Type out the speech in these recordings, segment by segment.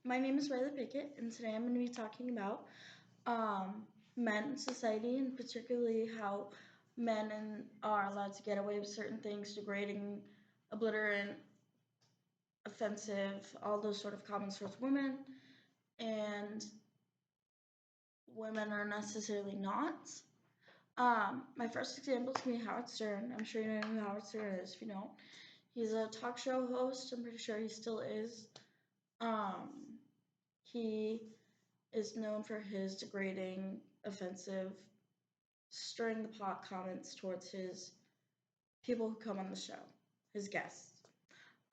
My name is Riley Pickett, and today I'm going to be talking about men in society, and particularly how are allowed to get away with certain things, degrading, obliterant, offensive, all those sort of comments towards women, and women are necessarily not. My first example is going to be Howard Stern. I'm sure you know who Howard Stern is. If you don't, he's a talk show host. I'm pretty sure he still is. He is known for his degrading, offensive, stirring the pot comments towards his people who come on the show, his guests.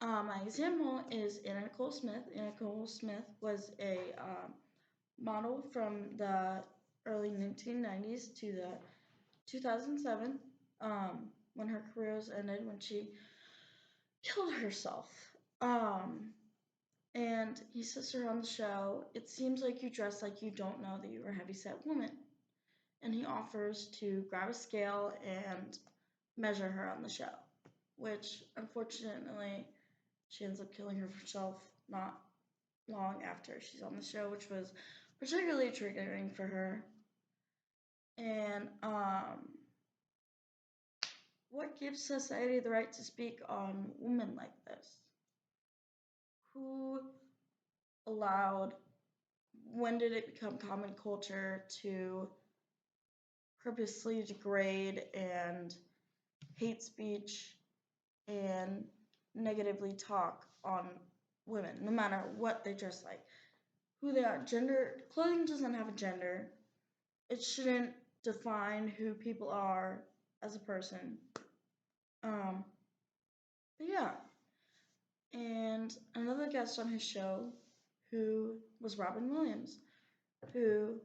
My example is Anna Nicole Smith. Anna Nicole Smith was a model from the early 1990s to the 2007 when her career was ended, when she killed herself. And he says to her on the show, "It seems like you dress like you don't know that you're a heavyset woman." And he offers to grab a scale and measure her on the show, which unfortunately she ends up killing herself not long after she's on the show, which was particularly triggering for her. And what gives society the right to speak on women like this? Who allowed, when did it become common culture to purposely degrade and hate speech and negatively talk on women, no matter what they dress like, who they are? Clothing doesn't have a gender. It shouldn't define who people are as a person. But yeah. And another guest on his show, who was Robin Williams, who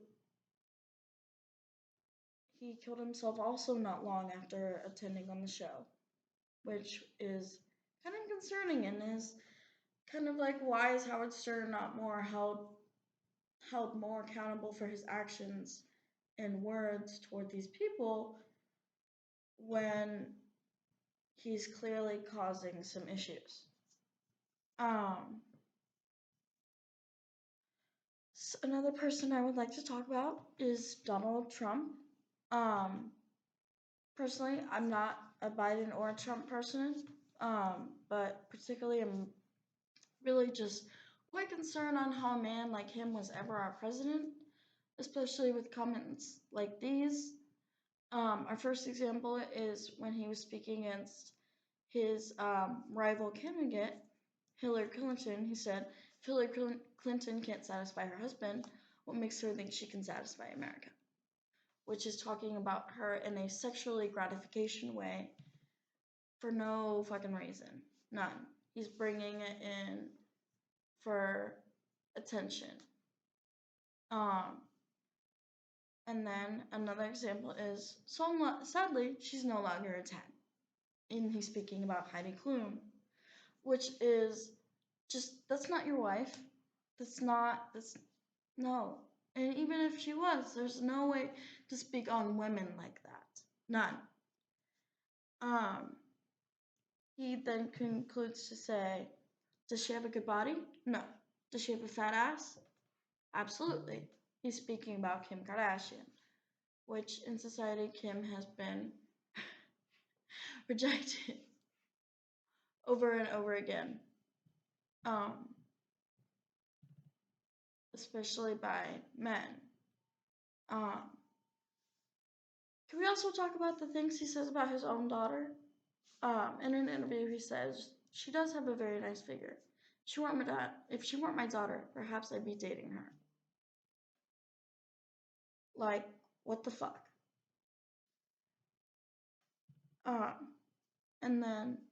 he killed himself also not long after attending on the show, which is kind of concerning and is kind of like, why is Howard Stern not more held more accountable for his actions and words toward these people when he's clearly causing some issues? Another person I would like to talk about is Donald Trump. Personally, I'm not a Biden or a Trump person, but particularly I'm really just quite concerned on how a man like him was ever our president, especially with comments like these. Our first example is when he was speaking against his rival candidate, Hillary Clinton. He said, "If Hillary Clinton can't satisfy her husband, what makes her think she can satisfy America?" Which is talking about her in a sexually gratification way for no fucking reason. None. He's bringing it in for attention. And then another example is, sadly, she's no longer a 10. And he's speaking about Heidi Klum, which is just, that's not your wife. No. And even if she was, there's no way to speak on women like that. None. He then concludes to say, does she have a good body? No. Does she have a fat ass? Absolutely. He's speaking about Kim Kardashian, which in society Kim has been rejected over and over again, especially by men. Can we also talk about the things he says about his own daughter? In an interview, he says, "She does have a very nice figure. If she weren't my daughter, perhaps I'd be dating her." Like, what the fuck? And then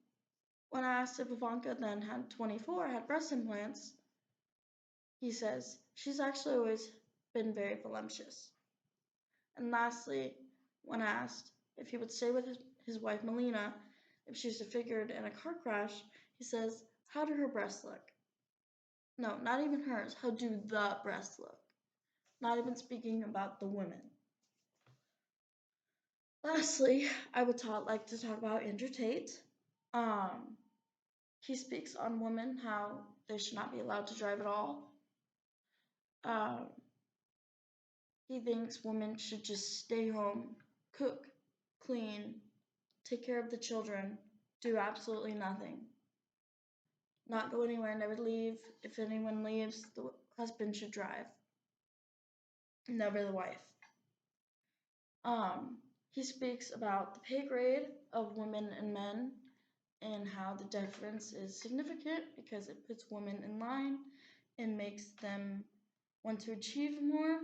when I asked if Ivanka then had 24, had breast implants, he says, "She's actually always been very voluptuous." And lastly, when asked if he would stay with his wife Melina if she was disfigured in a car crash, he says, "How do her breasts look?" No, not even hers. How do the breasts look? Not even speaking about the women. Lastly, I would like to talk about Andrew Tate. He speaks on women, how they should not be allowed to drive at all. Uh, he thinks women should just stay home, cook, clean, take care of the children, do absolutely nothing, not go anywhere, never leave. If anyone leaves, the husband should drive, never the wife. Um, he speaks about the pay grade of women and men and how the difference is significant because it puts women in line and makes them want to achieve more,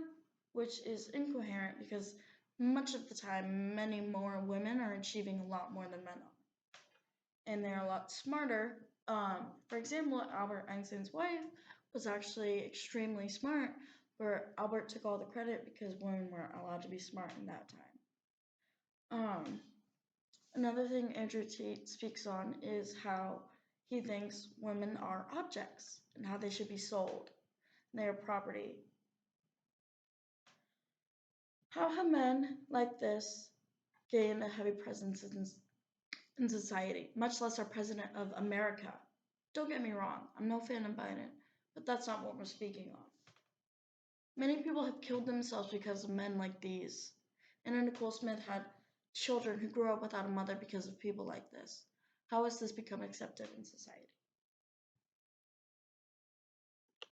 which is incoherent because much of the time, many more women are achieving a lot more than men are. And they're a lot smarter. For example, Albert Einstein's wife was actually extremely smart, but Albert took all the credit because women weren't allowed to be smart in that time. Another thing Andrew Tate speaks on is how he thinks women are objects and how they should be sold. They are property. How have men like this gained a heavy presence in society, much less our president of America? Don't get me wrong, I'm no fan of Biden, but that's not what we're speaking on. Many people have killed themselves because of men like these. Anna Nicole Smith had children who grew up without a mother because of people like this. How has this become accepted in society?